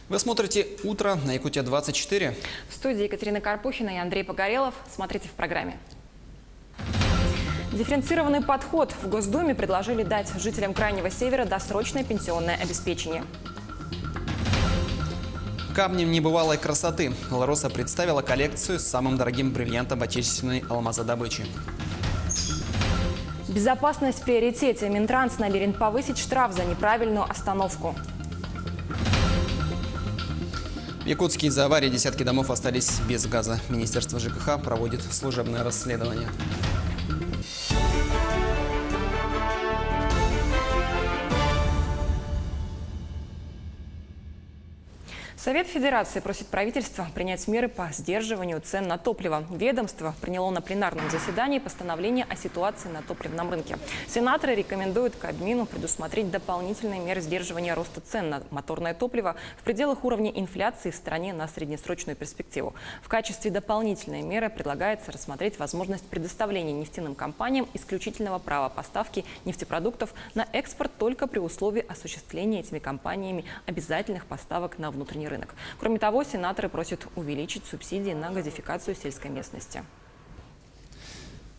Вы смотрите «Утро» на Якутия-24. В студии Екатерина Карпухина и Андрей Погорелов. Смотрите в программе. Дифференцированный подход. В Госдуме предложили дать жителям Крайнего Севера досрочное пенсионное обеспечение. Камнем небывалой красоты. «Алроса» представила коллекцию с самым дорогим бриллиантом отечественной алмазодобычи. Безопасность в приоритете. Минтранс намерен повысить штраф за неправильную остановку. В Якутске из-за аварии десятки домов остались без газа. Министерство ЖКХ проводит служебное расследование. Совет Федерации просит правительства принять меры по сдерживанию цен на топливо. Ведомство приняло на пленарном заседании постановление о ситуации на топливном рынке. Сенаторы рекомендуют Кабмину предусмотреть дополнительные меры сдерживания роста цен на моторное топливо в пределах уровня инфляции в стране на среднесрочную перспективу. В качестве дополнительной меры предлагается рассмотреть возможность предоставления нефтяным компаниям исключительного права поставки нефтепродуктов на экспорт только при условии осуществления этими компаниями обязательных поставок на внутренний рынок. Кроме того, сенаторы просят увеличить субсидии на газификацию сельской местности.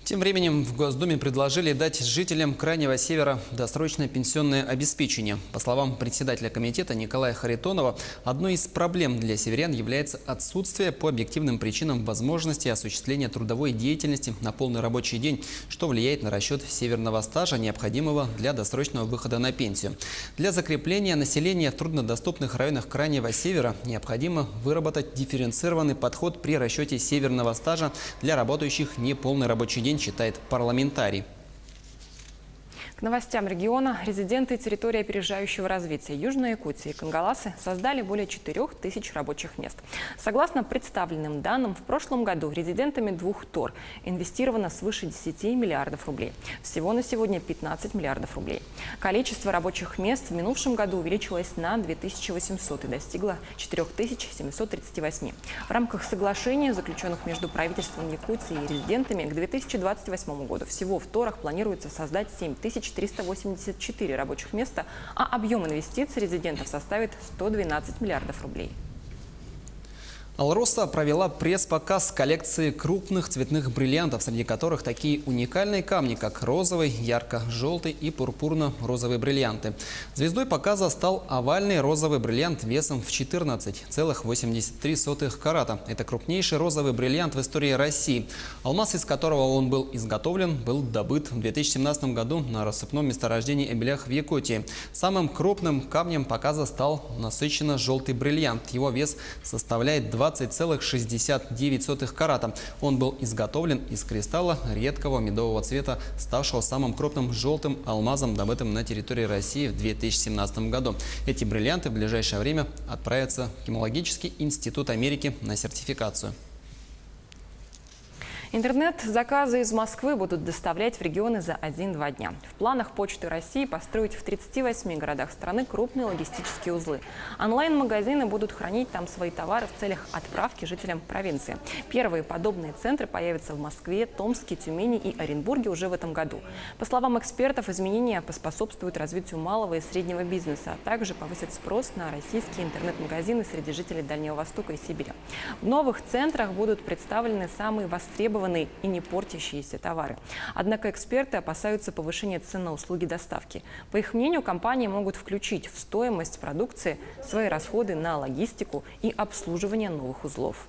Тем временем в Госдуме предложили дать жителям Крайнего Севера досрочное пенсионное обеспечение. По словам председателя комитета Николая Харитонова, одной из проблем для северян является отсутствие по объективным причинам возможности осуществления трудовой деятельности на полный рабочий день, что влияет на расчет северного стажа, необходимого для досрочного выхода на пенсию. Для закрепления населения в труднодоступных районах Крайнего Севера необходимо выработать дифференцированный подход при расчете северного стажа для работающих неполный рабочий день, считает парламентарий. К новостям региона. Резиденты территории опережающего развития Южной Якутии и Кангаласы создали более 4000 рабочих мест. Согласно представленным данным, в прошлом году резидентами двух ТОР инвестировано свыше 10 миллиардов рублей. Всего на сегодня 15 миллиардов рублей. Количество рабочих мест в минувшем году увеличилось на 2800 и достигло 4738. В рамках соглашения, заключенных между правительством Якутии и резидентами, к 2028 году всего в ТОРах планируется создать 7384 рабочих места, а объем инвестиций резидентов составит 112 миллиардов рублей. «Алроса» провела пресс-показ коллекции крупных цветных бриллиантов, среди которых такие уникальные камни, как розовый, ярко-желтый и пурпурно-розовые бриллианты. Звездой показа стал овальный розовый бриллиант весом в 14,83 карата. Это крупнейший розовый бриллиант в истории России. Алмаз, из которого он был изготовлен, был добыт в 2017 году на рассыпном месторождении Эбелях в Якутии. Самым крупным камнем показа стал насыщенно-желтый бриллиант. Его вес составляет 20,69 карата. Он был изготовлен из кристалла редкого медового цвета, ставшего самым крупным желтым алмазом, добытым на территории России в 2017 году. Эти бриллианты в ближайшее время отправятся в Гемологический институт Америки на сертификацию. Интернет-заказы из Москвы будут доставлять в регионы за 1-2 дня. В планах Почты России построить в 38 городах страны крупные логистические узлы. Онлайн-магазины будут хранить там свои товары в целях отправки жителям провинции. Первые подобные центры появятся в Москве, Томске, Тюмени и Оренбурге уже в этом году. По словам экспертов, изменения поспособствуют развитию малого и среднего бизнеса, а также повысят спрос на российские интернет-магазины среди жителей Дальнего Востока и Сибири. В новых центрах будут представлены самые востребованные и не портящиеся товары. Однако эксперты опасаются повышения цен на услуги доставки. По их мнению, компании могут включить в стоимость продукции свои расходы на логистику и обслуживание новых узлов.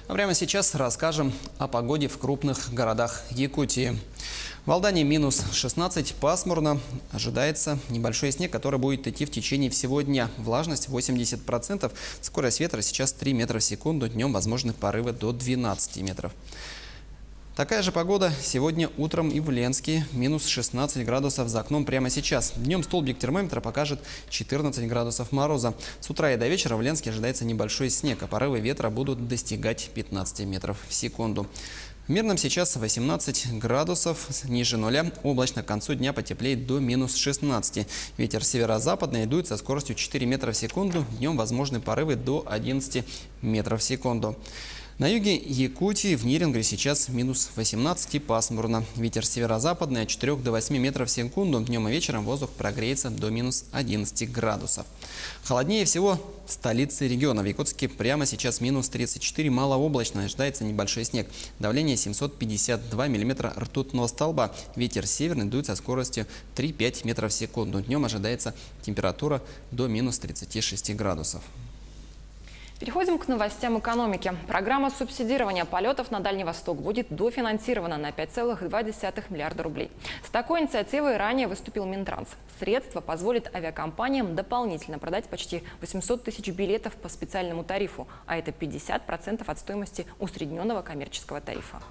А прямо сейчас расскажем о погоде в крупных городах Якутии. В Алдане минус 16, пасмурно. Ожидается небольшой снег, который будет идти в течение всего дня. Влажность 80%. Скорость ветра сейчас 3 метра в секунду. Днем возможны порывы до 12 метров. Такая же погода сегодня утром и в Ленске. Минус 16 градусов за окном прямо сейчас. Днем столбик термометра покажет 14 градусов мороза. С утра и до вечера в Ленске ожидается небольшой снег, а порывы ветра будут достигать 15 метров в секунду. В Мирном сейчас 18 градусов ниже нуля. Облачно к концу дня потеплеет до минус 16. Ветер северо-западный дует со скоростью 4 метра в секунду. Днем возможны порывы до 11 метров в секунду. На юге Якутии в Нерюнгри сейчас минус 18 и пасмурно. Ветер северо-западный от 4 до 8 метров в секунду. Днем и вечером воздух прогреется до минус 11 градусов. Холоднее всего в столице региона. В Якутске прямо сейчас минус 34, малооблачно. Ожидается небольшой снег. Давление 752 миллиметра ртутного столба. Ветер северный дует со скоростью 3-5 метров в секунду. Днем ожидается температура до минус 36 градусов. Переходим к новостям экономики. Программа субсидирования полетов на Дальний Восток будет дофинансирована на 5,2 миллиарда рублей. С такой инициативой ранее выступил Минтранс. Средства позволят авиакомпаниям дополнительно продать почти 800 тысяч билетов по специальному тарифу, а это 50% от стоимости усредненного коммерческого тарифа.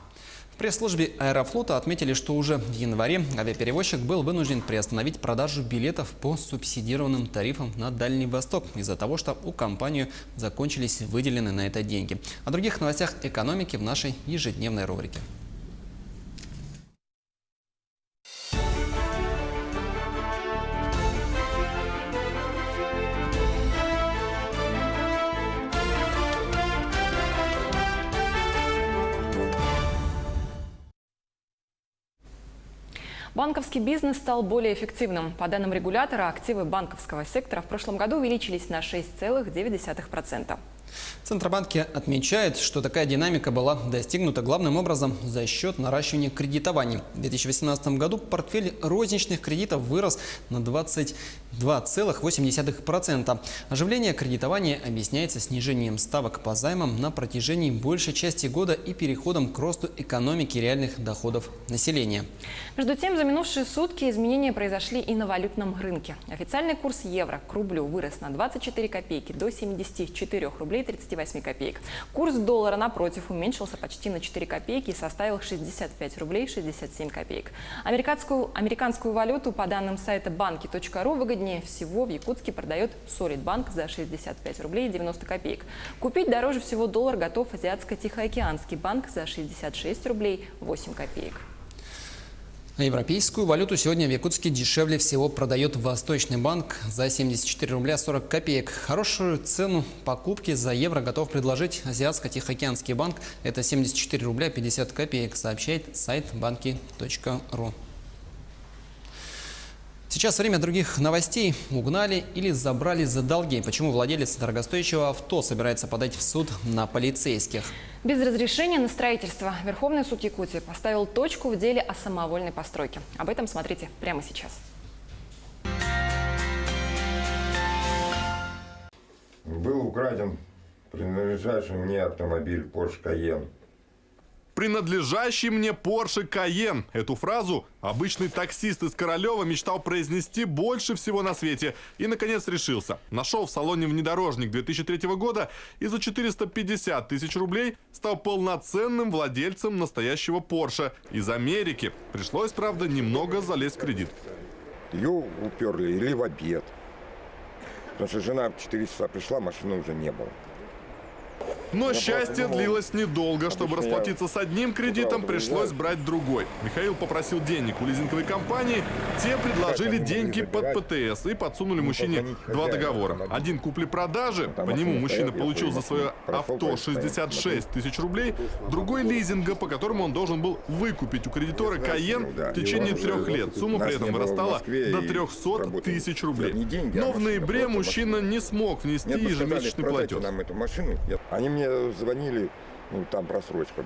В пресс-службе Аэрофлота отметили, что уже в январе авиаперевозчик был вынужден приостановить продажу билетов по субсидированным тарифам на Дальний Восток из-за того, что у компании закончились выделенные на это деньги. О других новостях экономики в нашей ежедневной рубрике. Банковский бизнес стал более эффективным. По данным регулятора, активы банковского сектора в прошлом году увеличились на 6,9%. Центробанки отмечают, что такая динамика была достигнута главным образом за счет наращивания кредитований. В 2018 году портфель розничных кредитов вырос на 22,8%. Оживление кредитования объясняется снижением ставок по займам на протяжении большей части года и переходом к росту экономики реальных доходов населения. Между тем, за минувшие сутки изменения произошли и на валютном рынке. Официальный курс евро к рублю вырос на 24 копейки до 74 рублей 38 копеек. Курс доллара, напротив, уменьшился почти на 4 копейки и составил 65 рублей 67 копеек. Американскую валюту, по данным сайта banki.ru, выгоднее всего в Якутске продает Солидбанк за 65 рублей 90 копеек. Купить дороже всего доллар готов Азиатско-Тихоокеанский банк за 66 рублей 8 копеек. А европейскую валюту сегодня в Якутске дешевле всего продает Восточный банк за 74 рубля 40 копеек. Хорошую цену покупки за евро готов предложить Азиатско-Тихоокеанский банк. Это 74 рубля 50 копеек, сообщает сайт banki.ru. Сейчас время других новостей. Угнали или забрали за долги. Почему владелец дорогостоящего авто собирается подать в суд на полицейских? Без разрешения на строительство Верховный суд Якутии поставил точку в деле о самовольной постройке. Об этом смотрите прямо сейчас. Был украден принадлежащий мне автомобиль Porsche Cayenne. Принадлежащий мне Porsche Cayenne. Эту фразу обычный таксист из Королева мечтал произнести больше всего на свете. И, наконец, решился. Нашел в салоне внедорожник 2003 года и за 450 тысяч рублей стал полноценным владельцем настоящего Porsche из Америки. Пришлось, правда, немного залезть в кредит. Ее уперли или в обед. Потому что жена в 4 часа пришла, машины уже не было. Но счастье длилось недолго. Чтобы расплатиться с одним кредитом, пришлось брать другой. Михаил попросил денег у лизинговой компании. Те предложили деньги под ПТС и подсунули мужчине два договора. Один купли-продажи. По нему мужчина получил за свое авто 66 тысяч рублей. Другой лизинга, по которому он должен был выкупить у кредитора Cayenne в течение 3 лет. Сумма при этом вырастала до 300 тысяч рублей. Но в ноябре мужчина не смог внести ежемесячный платеж. Они мне звонили, ну там просрочка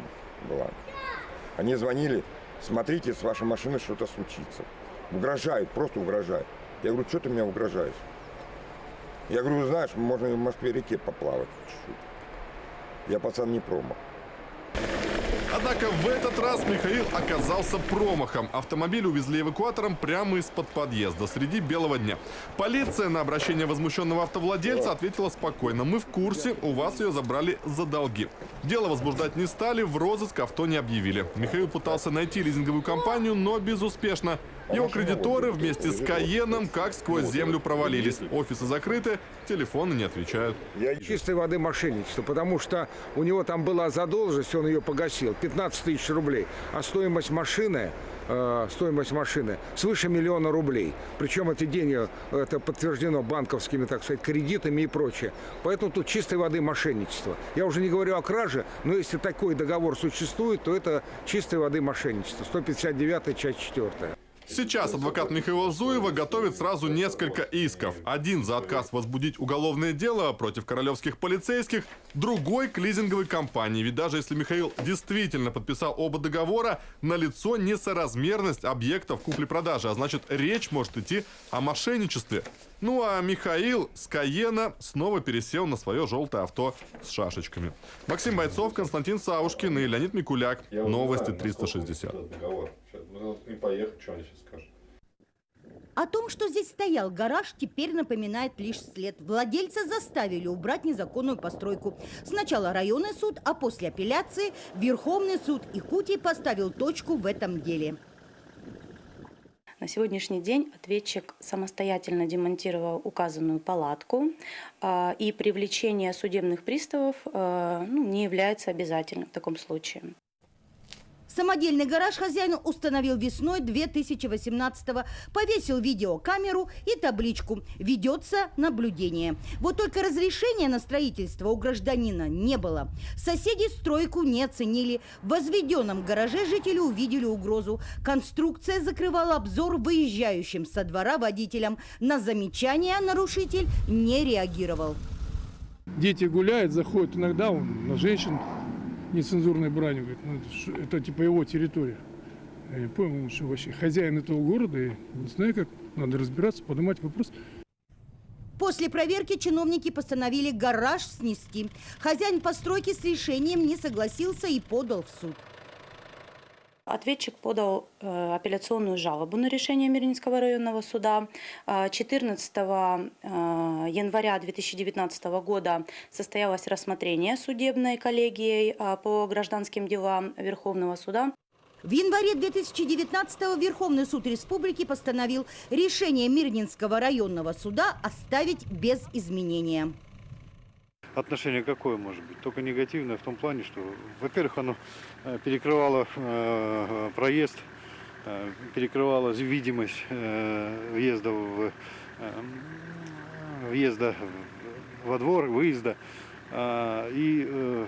была. Они звонили, смотрите, с вашей машиной что-то случится. Угрожают, просто угрожают. Я говорю, что ты меня угрожаешь? Я говорю, знаешь, можно в Москве-реке поплавать чуть-чуть. Я пацан не промах. Однако в этот раз Михаил оказался промахом. Автомобиль увезли эвакуатором прямо из-под подъезда среди белого дня. Полиция на обращение возмущенного автовладельца ответила спокойно. Мы в курсе, у вас ее забрали за долги. Дело возбуждать не стали, в розыск авто не объявили. Михаил пытался найти лизинговую компанию, но безуспешно. Его кредиторы вместе с Каеном как сквозь землю провалились. Офисы закрыты, телефоны не отвечают. Чистой воды мошенничество, потому что у него там была задолженность, он ее погасил, 15 тысяч рублей, а стоимость машины свыше 1 миллиона рублей. Причем эти деньги, это подтверждено банковскими, так сказать, кредитами и прочее. Поэтому тут чистой воды мошенничество. Я уже не говорю о краже, но если такой договор существует, то это чистой воды мошенничество. 159-я, часть 4. Сейчас адвокат Михаила Зуева готовит сразу несколько исков. Один за отказ возбудить уголовное дело против королевских полицейских, другой к лизинговой компании. Ведь даже если Михаил действительно подписал оба договора, налицо несоразмерность объектов купли-продажи, а значит, речь может идти о мошенничестве. Ну а Михаил с Каена снова пересел на свое желтое авто с шашечками. Максим Бойцов, Константин Савушкин и Леонид Микуляк. Новости 360. И поехать, что они сейчас скажут. О том, что здесь стоял гараж, теперь напоминает лишь след. Владельца заставили убрать незаконную постройку. Сначала районный суд, а после апелляции Верховный суд Якутии поставил точку в этом деле. На сегодняшний день ответчик самостоятельно демонтировал указанную палатку, и привлечение судебных приставов не является обязательным в таком случае. Самодельный гараж хозяин установил весной 2018-го, повесил видеокамеру и табличку «Ведется наблюдение». Вот только разрешения на строительство у гражданина не было. Соседи стройку не оценили. В возведенном гараже жители увидели угрозу. Конструкция закрывала обзор выезжающим со двора водителям. На замечания нарушитель не реагировал. Дети гуляют, заходят иногда он на женщин нецензурной бранью, говорит, ну, это типа его территория. Я понял, что вообще хозяин этого города, и не знаю, как надо разбираться, поднимать вопрос. После проверки чиновники постановили гараж снести. Хозяин постройки с решением не согласился и подал в суд. Ответчик подал апелляционную жалобу на решение Мирнинского районного суда. 14 января 2019 года состоялось рассмотрение судебной коллегией по гражданским делам Верховного суда. В январе 2019-го Верховный суд Республики постановил решение Мирнинского районного суда оставить без изменения. Отношение какое может быть? Только негативное в том плане, что, во-первых, оно перекрывало проезд, перекрывало видимость въезда во двор, выезда. И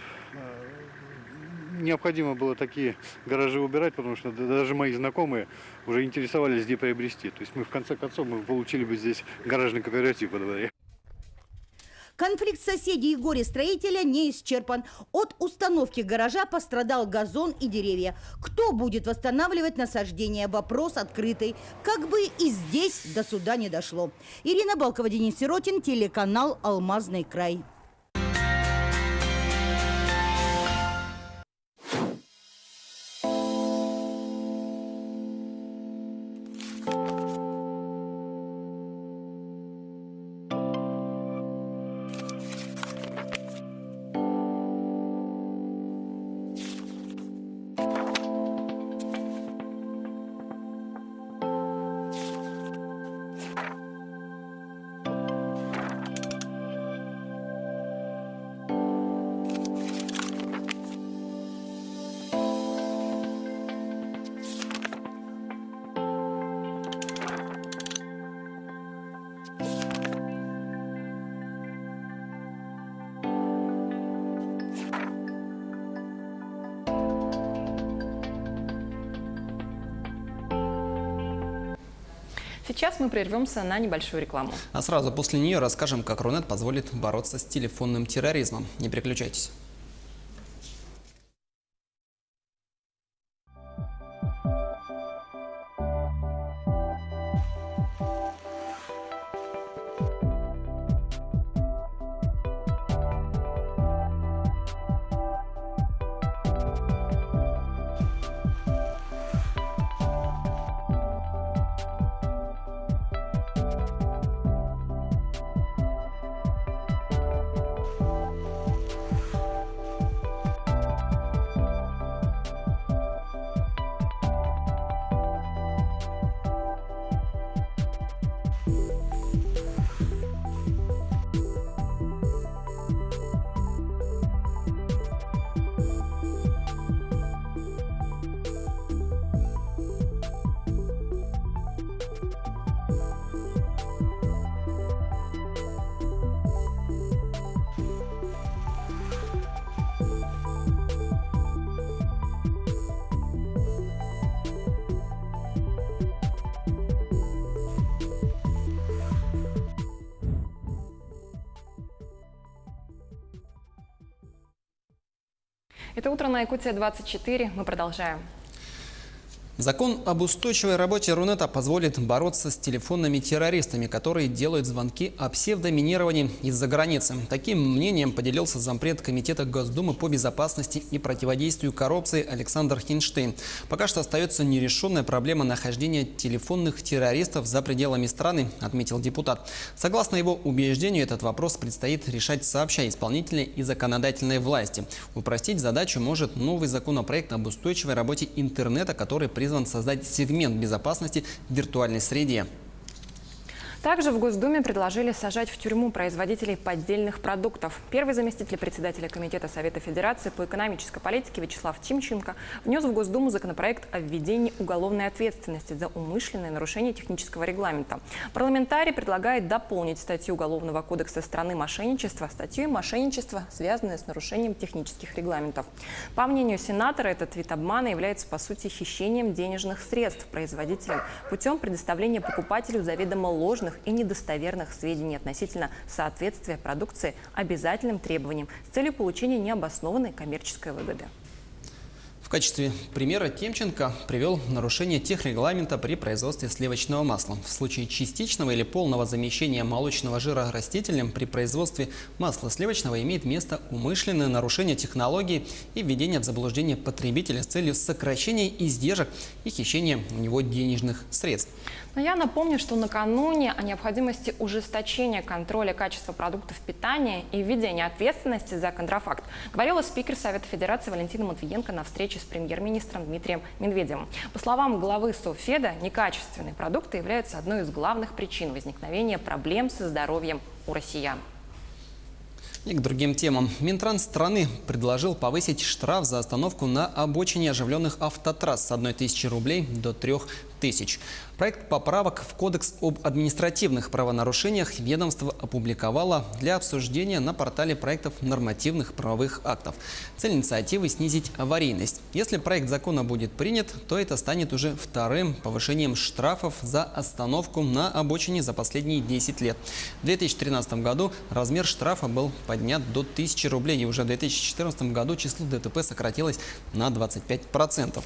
необходимо было такие гаражи убирать, потому что даже мои знакомые уже интересовались, где приобрести. То есть мы в конце концов получили бы здесь гаражный кооператив во дворе. Конфликт соседей и горе-строителя не исчерпан. От установки гаража пострадал газон и деревья. Кто будет восстанавливать насаждения? Вопрос открытый. Как бы и здесь до суда не дошло. Ирина Балкова, Денис Сиротин, телеканал «Алмазный край». Сейчас мы прервемся на небольшую рекламу. А сразу после нее расскажем, как Рунет позволит бороться с телефонным терроризмом. Не переключайтесь. Это «Утро на Якутия-24». Мы продолжаем. Закон об устойчивой работе Рунета позволит бороться с телефонными террористами, которые делают звонки о псевдоминировании из-за границы. Таким мнением поделился зампред Комитета Госдумы по безопасности и противодействию коррупции Александр Хинштейн. Пока что остается нерешенная проблема нахождения телефонных террористов за пределами страны, отметил депутат. Согласно его убеждению, этот вопрос предстоит решать сообща исполнительной и законодательной власти. Упростить задачу может новый законопроект об устойчивой работе интернета, который призван создать сегмент безопасности в виртуальной среде. Также в Госдуме предложили сажать в тюрьму производителей поддельных продуктов. Первый заместитель председателя Комитета Совета Федерации по экономической политике Вячеслав Тимченко внес в Госдуму законопроект о введении уголовной ответственности за умышленное нарушение технического регламента. Парламентарий предлагает дополнить статью Уголовного кодекса страны мошенничества статьей «Мошенничество, связанное с нарушением технических регламентов». По мнению сенатора, этот вид обмана является, по сути, хищением денежных средств производителям путем предоставления покупателю заведомо ложных и недостоверных сведений относительно соответствия продукции обязательным требованиям с целью получения необоснованной коммерческой выгоды. В качестве примера Тимченко привел нарушение техрегламента при производстве сливочного масла. В случае частичного или полного замещения молочного жира растительным при производстве масла сливочного имеет место умышленное нарушение технологии и введение в заблуждение потребителя с целью сокращения издержек и хищения у него денежных средств. Но я напомню, что накануне о необходимости ужесточения контроля качества продуктов питания и введения ответственности за контрафакт говорила спикер Совета Федерации Валентина Матвиенко на встрече с премьер-министром Дмитрием Медведевым. По словам главы Совфеда, некачественные продукты являются одной из главных причин возникновения проблем со здоровьем у россиян. И к другим темам. Минтранс страны предложил повысить штраф за остановку на обочине оживленных автотрасс с 1000 рублей до 3000. Проект поправок в Кодекс об административных правонарушениях ведомство опубликовало для обсуждения на портале проектов нормативных правовых актов. Цель инициативы – снизить аварийность. Если проект закона будет принят, то это станет уже вторым повышением штрафов за остановку на обочине за последние 10 лет. В 2013 году размер штрафа был поднят до 1000 рублей, и уже в 2014 году число ДТП сократилось на 25%.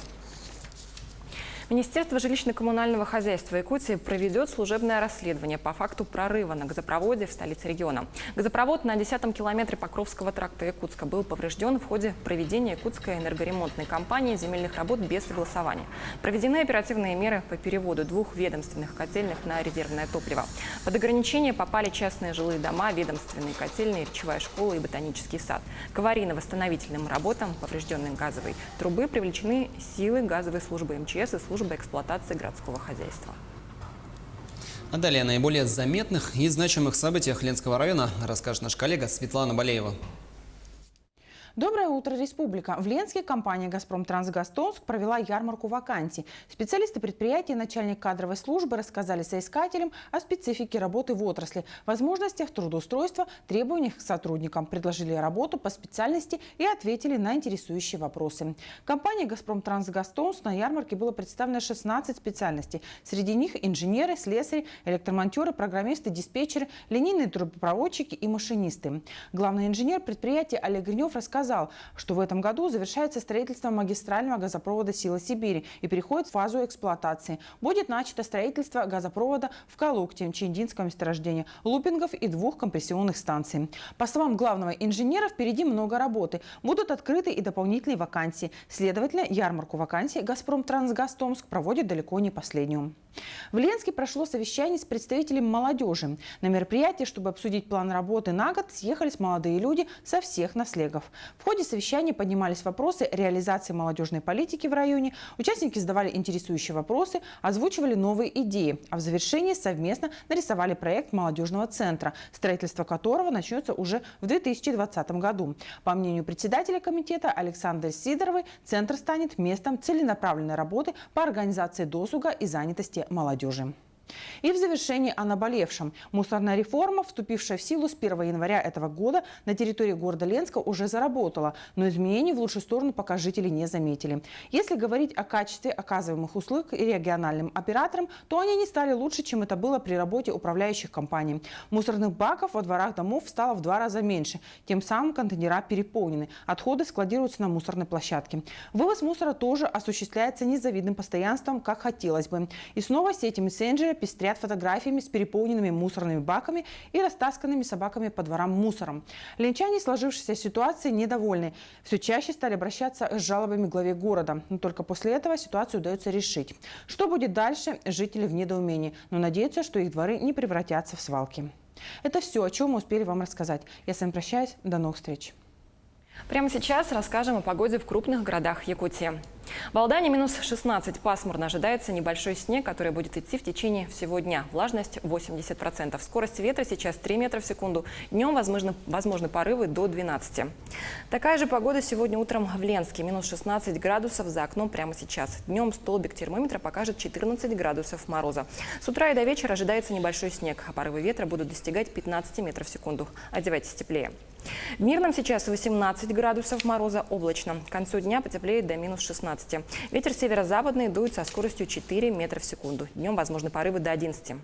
Министерство жилищно-коммунального хозяйства Якутии проведет служебное расследование по факту прорыва на газопроводе в столице региона. Газопровод на 10-м километре Покровского тракта Якутска был поврежден в ходе проведения Якутской энергоремонтной компании земельных работ без согласования. Проведены оперативные меры по переводу 2 ведомственных котельных на резервное топливо. Под ограничения попали частные жилые дома, ведомственные котельные, речевая школа и ботанический сад. К аварийно-восстановительным работам поврежденной газовой трубы привлечены силы газовой службы МЧС и службы эксплуатации городского хозяйства. А далее о наиболее заметных и значимых событиях Ленского района расскажет наш коллега Светлана Балеева. Доброе утро, Республика! В Ленске компания «Газпромтрансгаз-Томск» провела ярмарку вакансий. Специалисты предприятия и начальник кадровой службы рассказали соискателям о специфике работы в отрасли, возможностях трудоустройства, требованиях к сотрудникам, предложили работу по специальности и ответили на интересующие вопросы. Компании «Газпромтрансгаз-Томск» на ярмарке было представлено 16 специальностей. Среди них инженеры, слесари, электромонтеры, программисты, диспетчеры, линейные трубопроводчики и машинисты. Главный инженер предприятия Олег Гринев рассказал, что в этом году завершается строительство магистрального газопровода «Сила Сибири» и переходит в фазу эксплуатации. Будет начато строительство газопровода в Калугте, Чиндинском месторождении, лупингов и 2 компрессионных станций. По словам главного инженера, впереди много работы. Будут открыты и дополнительные вакансии. Следовательно, ярмарку вакансий «Газпромтрансгаз-Томск» проводит далеко не последнюю. В Ленске прошло совещание с представителями молодежи. На мероприятии, чтобы обсудить план работы на год, съехались молодые люди со всех наслегов. В ходе совещания поднимались вопросы реализации молодежной политики в районе, участники задавали интересующие вопросы, озвучивали новые идеи, а в завершении совместно нарисовали проект молодежного центра, строительство которого начнется уже в 2020 году. По мнению председателя комитета Александры Сидоровой, центр станет местом целенаправленной работы по организации досуга и занятости молодежи. И в завершении о наболевшем. Мусорная реформа, вступившая в силу с 1 января этого года, на территории города Ленска уже заработала, но изменений в лучшую сторону пока жители не заметили. Если говорить о качестве оказываемых услуг и региональным операторам, то они не стали лучше, чем это было при работе управляющих компаний. Мусорных баков во дворах домов стало в 2 раза меньше, тем самым контейнера переполнены, отходы складируются на мусорной площадке. Вывоз мусора тоже осуществляется не с завидным постоянством, как хотелось бы. И снова сети мессенджера пестрят фотографиями с переполненными мусорными баками и растасканными собаками по дворам мусором. Ленчане сложившейся ситуацией недовольны. Все чаще стали обращаться с жалобами к главе города. Но только после этого ситуацию удается решить. Что будет дальше, жители в недоумении, но надеются, что их дворы не превратятся в свалки. Это все, о чем мы успели вам рассказать. Я с вами прощаюсь. До новых встреч. Прямо сейчас расскажем о погоде в крупных городах Якутии. В Алдане минус 16, пасмурно, ожидается небольшой снег, который будет идти в течение всего дня. Влажность 80%. Скорость ветра сейчас 3 метра в секунду. Днем возможны порывы до 12. Такая же погода сегодня утром в Ленске. Минус 16 градусов за окном прямо сейчас. Днем столбик термометра покажет 14 градусов мороза. С утра и до вечера ожидается небольшой снег, а порывы ветра будут достигать 15 метров в секунду. Одевайтесь теплее. В Мирном сейчас 18 градусов мороза, облачно. К концу дня потеплеет до минус 16. Ветер северо-западный дует со скоростью 4 метра в секунду. Днем возможны порывы до 11.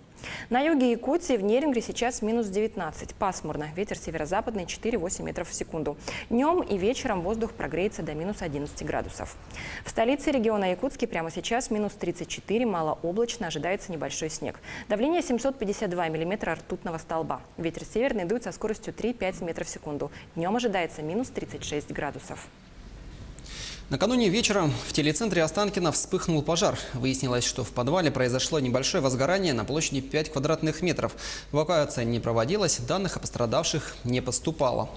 На юге Якутии в Нерингре сейчас минус 19. Пасмурно. Ветер северо-западный 4-8 метров в секунду. Днем и вечером воздух прогреется до минус 11 градусов. В столице региона Якутске прямо сейчас минус 34, малооблачно, ожидается небольшой снег. Давление 752 миллиметра ртутного столба. Ветер северный дует со скоростью 3-5 метров в секунду. Днем ожидается минус 36 градусов. Накануне вечером в телецентре Останкино вспыхнул пожар. Выяснилось, что в подвале произошло небольшое возгорание на площади 5 квадратных метров. Эвакуация не проводилась, данных о пострадавших не поступало.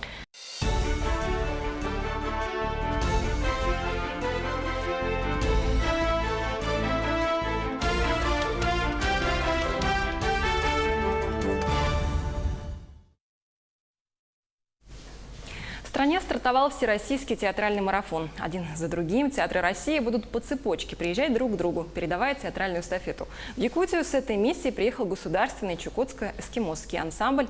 В стране стартовал всероссийский театральный марафон. Один за другим театры России будут по цепочке приезжать друг к другу, передавая театральную эстафету. В Якутию с этой миссией приехал государственный Чукотско-эскимосский ансамбль.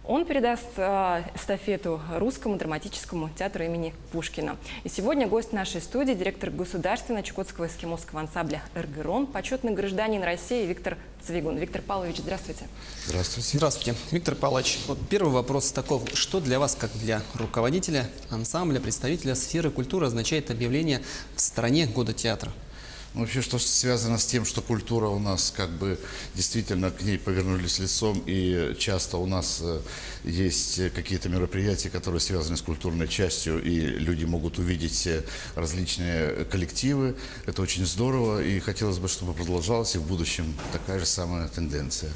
Он передаст эстафету Русскому драматическому театру имени Пушкина. И сегодня гость нашей студии, директор Государственного Чукотского эскимосского ансамбля «Эргерон», почетный гражданин России Виктор Цвигун. Виктор Павлович, здравствуйте. Здравствуйте. Здравствуйте. Виктор Павлович, вот первый вопрос таков. Что для вас, как для руководителя ансамбля, представителя сферы культуры, означает объявление в стране Года театра? Вообще, что связано с тем, что культура у нас как бы действительно к ней повернулись лицом, и часто у нас есть какие-то мероприятия, которые связаны с культурной частью, и люди могут увидеть различные коллективы. Это очень здорово, и хотелось бы, чтобы продолжалась и в будущем такая же самая тенденция.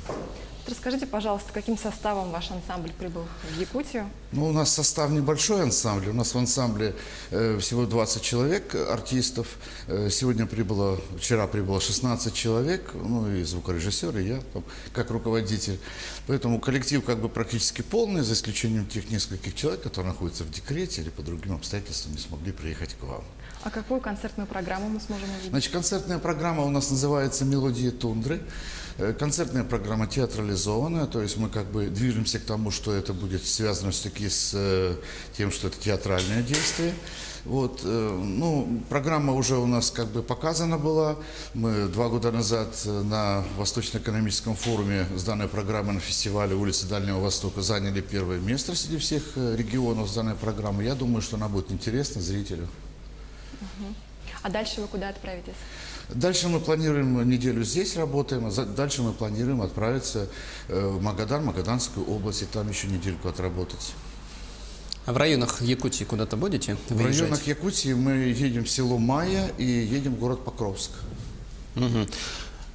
Расскажите, пожалуйста, каким составом ваш ансамбль прибыл в Якутию? Ну, у нас состав небольшой ансамбль. У нас в ансамбле всего 20 человек, артистов. Вчера прибыло 16 человек, ну и звукорежиссер, и я там, как руководитель. Поэтому коллектив как бы практически полный, за исключением тех нескольких человек, которые находятся в декрете или по другим обстоятельствам не смогли приехать к вам. А какую концертную программу мы сможем увидеть? Значит, концертная программа у нас называется «Мелодии тундры». Концертная программа театрализованная, то есть мы как бы движемся к тому, что это будет связано все-таки с тем, что это театральное действие. Вот, ну, программа уже у нас как бы показана была. Мы 2 года назад на Восточно-экономическом форуме с данной программой на фестивале «Улицы Дальнего Востока» заняли 1-е место среди всех регионов с данной программой. Я думаю, что она будет интересна зрителю. А дальше вы куда отправитесь? Дальше мы планируем неделю здесь работаем, а дальше мы планируем отправиться в Магадан, Магаданскую область, и там еще недельку отработать. А в районах Якутии куда-то будете выезжать? В районах Якутии мы едем в село Майя и едем в город Покровск.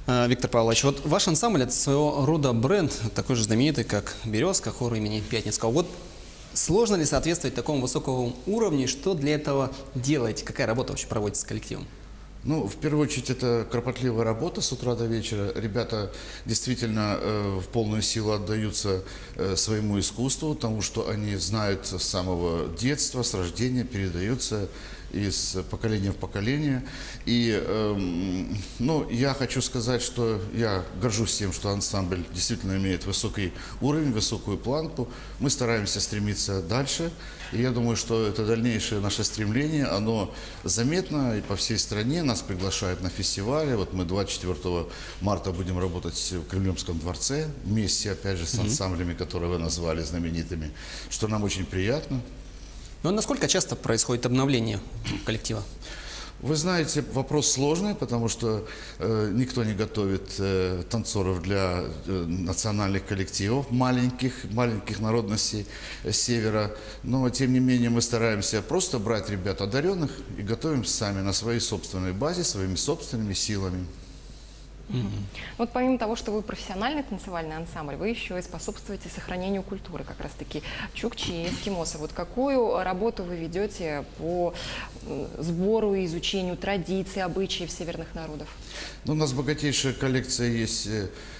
Виктор Павлович, вот ваш ансамбль – это своего рода бренд, такой же знаменитый, как «Березка», хор имени Пятницкого. Вот сложно ли соответствовать такому высокому уровню? Что для этого делаете? Какая работа вообще проводится с коллективом? Ну, в первую очередь, это кропотливая работа с утра до вечера. Ребята действительно в полную силу отдаются своему искусству, тому, что они знают с самого детства, с рождения, передаются из поколения в поколение. И ну, я хочу сказать, что я горжусь тем, что ансамбль действительно имеет высокий уровень, высокую планку. Мы стараемся стремиться дальше. И я думаю, что это дальнейшее наше стремление, оно заметно и по всей стране. Нас приглашают на фестивали. Вот мы 24 марта будем работать в Кремлевском дворце вместе, опять же, с ансамблями, которые вы назвали знаменитыми, что нам очень приятно. Но насколько часто происходит обновление коллектива? Вы знаете, вопрос сложный, потому что никто не готовит танцоров для национальных коллективов, маленьких народностей Севера. Но, тем не менее, мы стараемся просто брать ребят одаренных и готовим сами на своей собственной базе, своими собственными силами. Вот помимо того, что вы профессиональный танцевальный ансамбль, вы еще и способствуете сохранению культуры, как раз-таки чукчи и эскимосы. Вот какую работу вы ведете по сбору и изучению традиций, обычаев северных народов? Ну, у нас богатейшая коллекция есть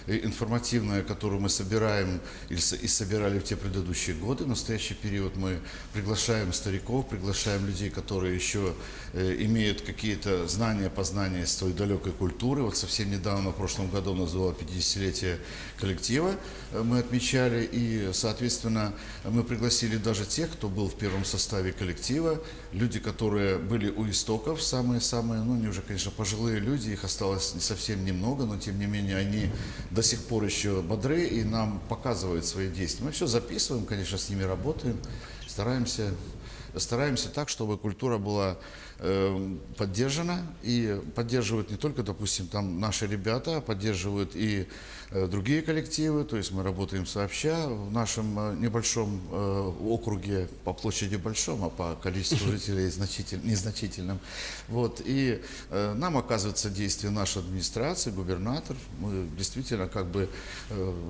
информативная, которую мы собираем и собирали в те предыдущие годы. В настоящий период мы приглашаем стариков, приглашаем людей, которые еще имеют какие-то знания, познания из той далекой культуры. Вот совсем недавно, в прошлом году, у нас было 50-летие коллектива, мы отмечали, и, соответственно, мы пригласили даже тех, кто был в первом составе коллектива, люди, которые были у истоков, самые-самые, ну, они уже, конечно, пожилые люди, их осталось совсем немного, но, тем не менее, они до сих пор еще бодры и нам показывают свои действия. Мы все записываем, конечно, с ними работаем, стараемся так, чтобы культура была поддержана, и поддерживают не только, допустим, там наши ребята, а поддерживают и другие коллективы, то есть мы работаем сообща в нашем небольшом округе, по площади большом, а по количеству жителей незначительном. Вот. И нам оказывается действие нашей администрации, губернатор, мы действительно как бы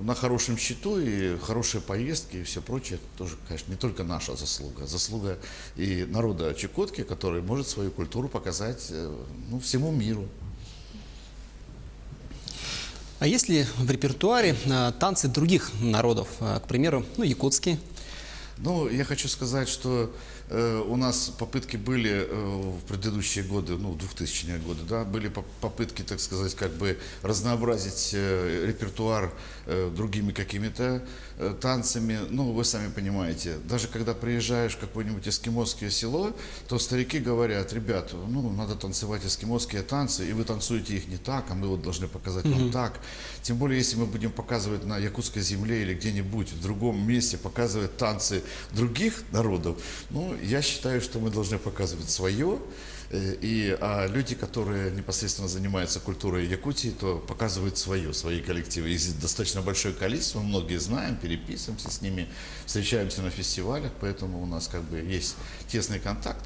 на хорошем счету, и хорошие поездки и все прочее, это тоже, конечно, не только наша заслуга, заслуга и народа Чукотки, который может свою культуру показать, ну, всему миру. А есть ли в репертуаре танцы других народов, к примеру, ну, якутские? Ну, я хочу сказать, что у нас попытки были в предыдущие годы, ну, 2000-е годы, да, были попытки, так сказать, как бы разнообразить репертуар другими какими-то танцами. Ну, вы сами понимаете, даже когда приезжаешь в какое-нибудь эскимосское село, то старики говорят: ребят, ну, надо танцевать эскимосские танцы, и вы танцуете их не так, а мы вот должны показать вам так. Тем более, если мы будем показывать на якутской земле или где-нибудь в другом месте, показывать танцы других народов, ну, я считаю, что мы должны показывать свое, а люди, которые непосредственно занимаются культурой Якутии, то показывают свои коллективы. Есть достаточно большое количество, многие знаем, переписываемся с ними, встречаемся на фестивалях, поэтому у нас как бы есть тесный контакт.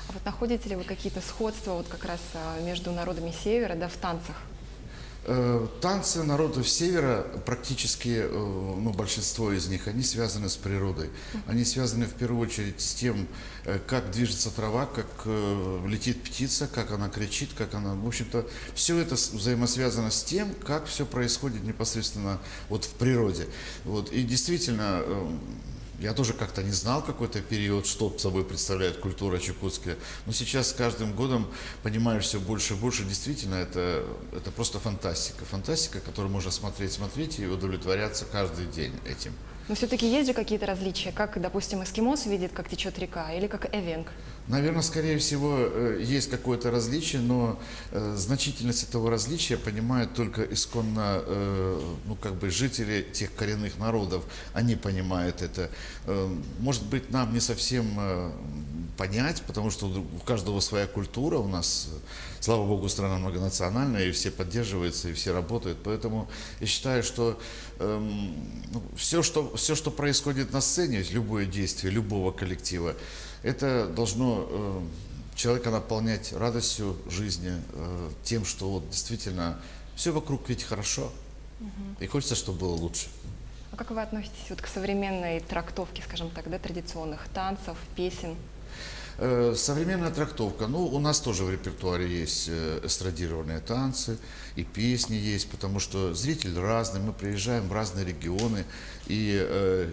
А вот находите ли вы какие-то сходства вот как раз между народами Севера, да, в танцах? Танцы народов Севера, практически, ну, большинство из них, они связаны с природой. Они связаны в первую очередь с тем, как движется трава, как летит птица, как она кричит, как она... В общем-то, все это взаимосвязано с тем, как все происходит непосредственно вот в природе. Вот. И действительно... Я тоже как-то не знал какой-то период, что собой представляет культура чукотская. Но сейчас с каждым годом понимаешь все больше и больше. Действительно, это просто фантастика. Фантастика, которую можно смотреть и удовлетворяться каждый день этим. Но все-таки есть же какие-то различия, как, допустим, эскимос видит, как течет река, или как эвенг? Наверное, скорее всего, есть какое-то различие, но значительность этого различия понимают только исконно, ну, как бы жители тех коренных народов. Они понимают это. Может быть, нам не совсем понять, потому что у каждого своя культура, у нас, слава богу, страна многонациональная, и все поддерживаются, и все работают. Поэтому я считаю, что все, что происходит на сцене, любое действие любого коллектива, это должно человека наполнять радостью жизни, тем, что вот действительно все вокруг ведь хорошо, и хочется, чтобы было лучше. А как вы относитесь вот к современной трактовке, скажем так, да, традиционных танцев, песен? Современная трактовка. Ну, у нас тоже в репертуаре есть эстрадированные танцы, и песни есть, потому что зритель разный, мы приезжаем в разные регионы, и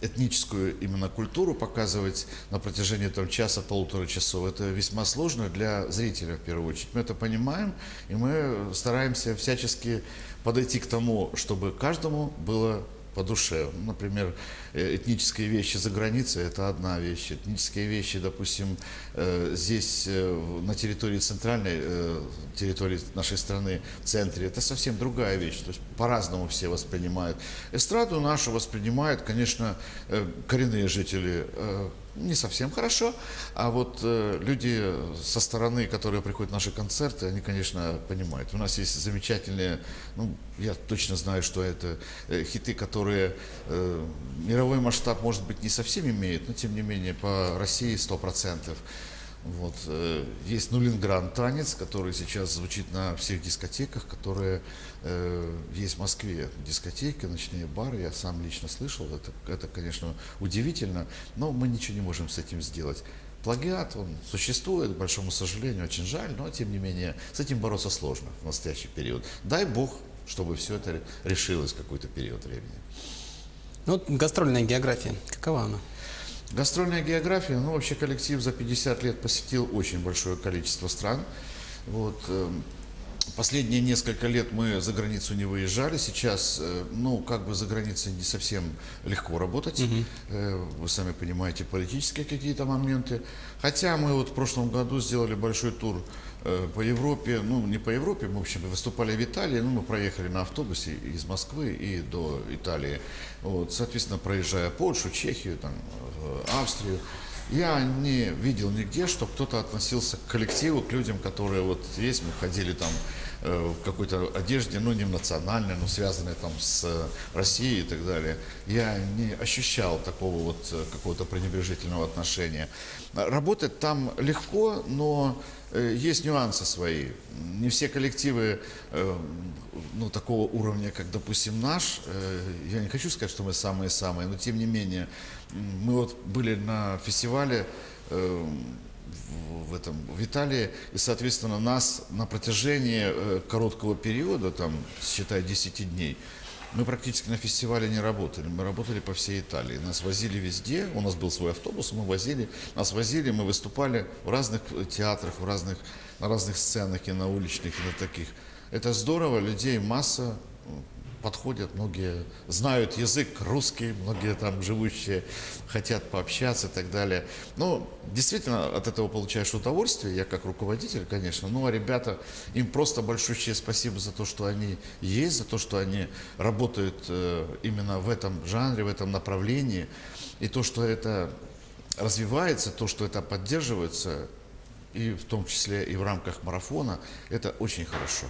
этническую именно культуру показывать на протяжении там, часа-полутора часов, это весьма сложно для зрителя в первую очередь. Мы это понимаем, и мы стараемся всячески подойти к тому, чтобы каждому было по душе. Например, этнические вещи за границей – это одна вещь. Этнические вещи, допустим, здесь, на территории центральной, территории нашей страны, в центре, это совсем другая вещь. То есть по-разному все воспринимают. Эстраду нашу воспринимают, конечно, коренные жители не совсем хорошо, а вот люди со стороны, которые приходят на наши концерты, они, конечно, понимают. У нас есть замечательные, ну, я точно знаю, что это хиты, которые мировой масштаб, может быть, не совсем имеют, но, тем не менее, по России 100%. Вот. Есть «Нулинград танец», который сейчас звучит на всех дискотеках, которые есть в Москве. Дискотеки, ночные бары, я сам лично слышал. Это, конечно, удивительно, но мы ничего не можем с этим сделать. Плагиат, он существует, к большому сожалению, очень жаль, но, тем не менее, с этим бороться сложно в настоящий период. Дай Бог, чтобы все это решилось в какой-то период времени. Ну, вот гастрольная география, какова она? Гастрольная география, ну, вообще коллектив за 50 лет посетил очень большое количество стран. Вот. Последние несколько лет мы за границу не выезжали. Сейчас, ну, как бы за границей не совсем легко работать. Вы сами понимаете, политические какие-то моменты. Хотя мы вот в прошлом году сделали большой тур по Европе. Ну, не по Европе, мы, в общем, выступали в Италии. Ну, мы проехали на автобусе из Москвы и до Италии. Вот, соответственно, проезжая Польшу, Чехию, там, Австрию. Я не видел нигде, что кто-то относился к коллективу, к людям, которые вот есть. Мы ходили там в какой-то одежде, ну, не национальной, но связанной там с Россией и так далее. Я не ощущал такого вот какого-то пренебрежительного отношения. Работать там легко, но есть нюансы свои. Не все коллективы, ну, такого уровня, как, допустим, наш. Я не хочу сказать, что мы самые-самые, но тем не менее, мы вот были на фестивале в Италии, и, соответственно, нас на протяжении короткого периода, там, считай, 10 дней, мы практически на фестивале не работали. Мы работали по всей Италии. Нас возили везде. У нас был свой автобус, нас возили, мы выступали в разных театрах, на разных сценах, и на уличных, и на таких. Это здорово, людей масса. Подходят, многие знают язык русский, многие там живущие хотят пообщаться и так далее. Ну, действительно, от этого получаешь удовольствие, я как руководитель, конечно. Ну, а ребята, им просто большущее спасибо за то, что они есть, за то, что они работают именно в этом жанре, в этом направлении. И то, что это развивается, то, что это поддерживается, и в том числе и в рамках марафона, это очень хорошо.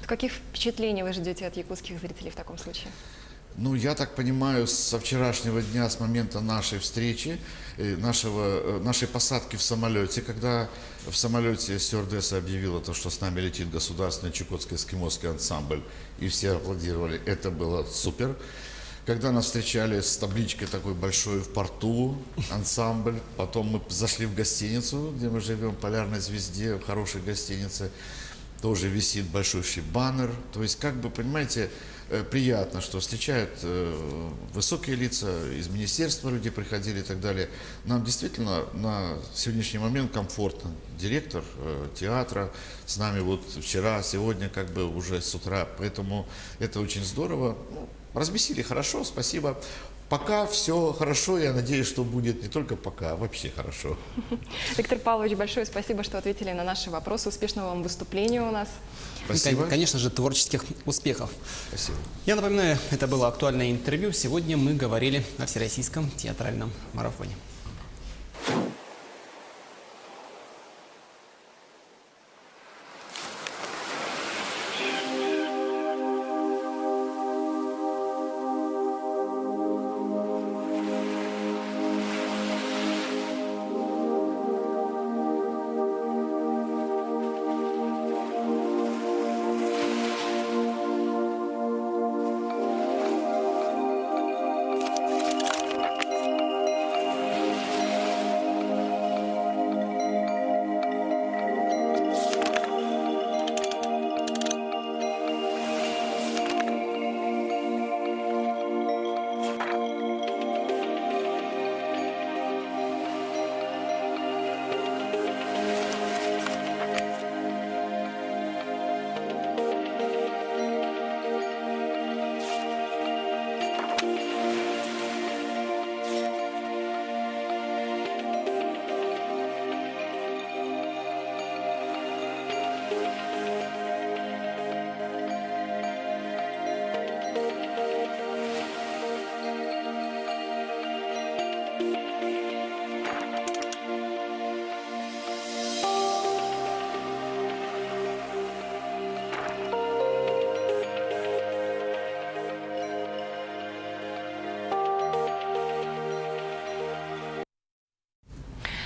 Каких впечатлений вы ждете от якутских зрителей в таком случае? Ну, я так понимаю, со вчерашнего дня, с момента нашей встречи, нашей посадки в самолете, когда в самолете стюардесса объявила то, что с нами летит государственный чукотско-эскимосский ансамбль, и все аплодировали, это было супер. Когда нас встречали с табличкой такой большой в порту, ансамбль, потом мы зашли в гостиницу, где мы живем, Полярной звезде, в хорошей гостинице, тоже висит большой баннер. То есть, как бы, понимаете, приятно, что встречают высокие лица, из министерства люди приходили и так далее. Нам действительно на сегодняшний момент комфортно. Директор театра с нами вот вчера, сегодня, как бы уже с утра. Поэтому это очень здорово. Ну, разместили хорошо, спасибо. Пока все хорошо, я надеюсь, что будет не только пока, а вообще хорошо. Виктор Павлович, большое спасибо, что ответили на наши вопросы. Успешного вам выступления у нас. Спасибо. И, конечно же, творческих успехов. Спасибо. Я напоминаю, это было актуальное интервью. Сегодня мы говорили о Всероссийском театральном марафоне.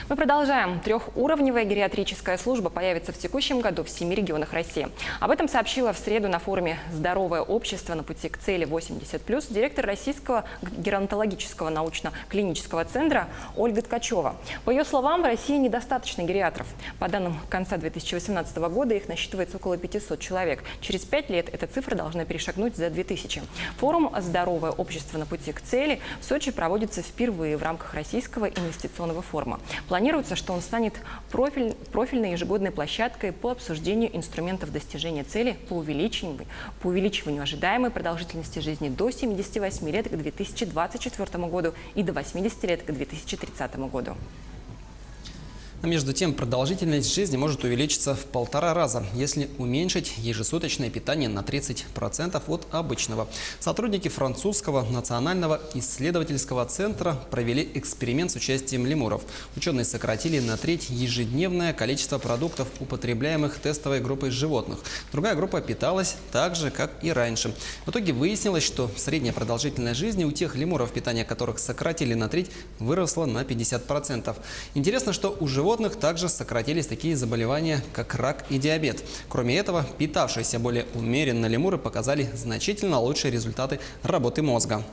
Мы продолжаем. Трехуровневая гериатрическая служба появится в текущем году в 7 регионах России. Об этом сообщила в среду на форуме «Здоровое общество на пути к цели 80+» директор Российского геронтологического научно-клинического центра Ольга Ткачева. По ее словам, в России недостаточно гериатров. По данным конца 2018 года их насчитывается около 500 человек. Через 5 лет эта цифра должна перешагнуть за 2000. Форум «Здоровое общество на пути к цели» в Сочи проводится впервые в рамках Российского инвестиционного форума. Планируется, что он станет профильной ежегодной площадкой по обсуждению инструментов достижения цели по увеличиванию ожидаемой продолжительности жизни до 78 лет к 2024 году и до 80 лет к 2030 году. А между тем, продолжительность жизни может увеличиться в 1,5 раза, если уменьшить ежесуточное питание на 30% от обычного. Сотрудники французского национального исследовательского центра провели эксперимент с участием лемуров. Ученые сократили на треть ежедневное количество продуктов, употребляемых тестовой группой животных. Другая группа питалась так же, как и раньше. В итоге выяснилось, что средняя продолжительность жизни у тех лемуров, питание которых сократили на треть, выросла на 50%. Интересно, что у животных также сократились такие заболевания, как рак и диабет. Кроме этого, питавшиеся более умеренно лемуры показали значительно лучшие результаты работы мозга.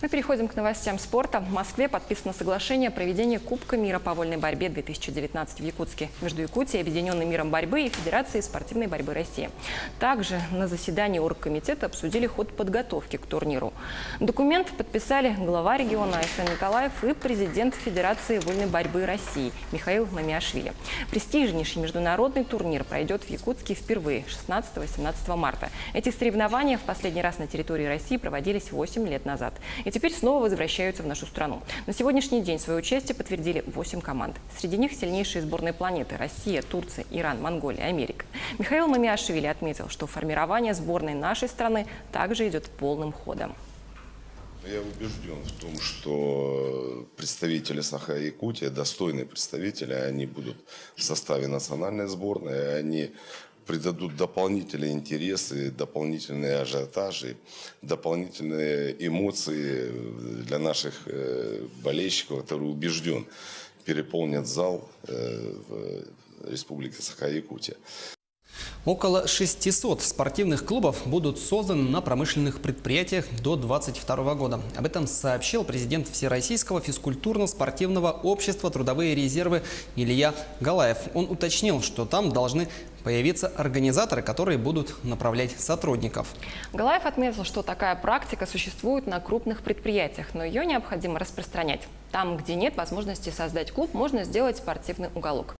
Мы переходим к новостям спорта. В Москве подписано соглашение о проведении Кубка мира по вольной борьбе 2019 в Якутске между Якутией, Объединенным миром борьбы и Федерацией спортивной борьбы России. Также на заседании оргкомитета обсудили ход подготовки к турниру. Документ подписали глава региона Айсан Николаев и президент Федерации вольной борьбы России Михаил Мамиашвили. Престижнейший международный турнир пройдет в Якутске впервые 16-18 марта. Эти соревнования в последний раз на территории России проводились 8 лет назад. И теперь снова возвращаются в нашу страну. На сегодняшний день свое участие подтвердили 8 команд. Среди них сильнейшие сборные планеты – Россия, Турция, Иран, Монголия, Америка. Михаил Мамиашвили отметил, что формирование сборной нашей страны также идет полным ходом. Я убежден в том, что представители Саха-Якутии, достойные представители, они будут в составе национальной сборной, они придадут дополнительные интересы, дополнительные ажиотажи, дополнительные эмоции для наших болельщиков, которые, убежден, переполнят зал в Республике Саха-Якутия. Около 600 спортивных клубов будут созданы на промышленных предприятиях до 2022 года. Об этом сообщил президент Всероссийского физкультурно-спортивного общества «Трудовые резервы» Илья Галаев. Он уточнил, что там должны появиться организаторы, которые будут направлять сотрудников. Галаев отметил, что такая практика существует на крупных предприятиях, но ее необходимо распространять. Там, где нет возможности создать клуб, можно сделать спортивный уголок.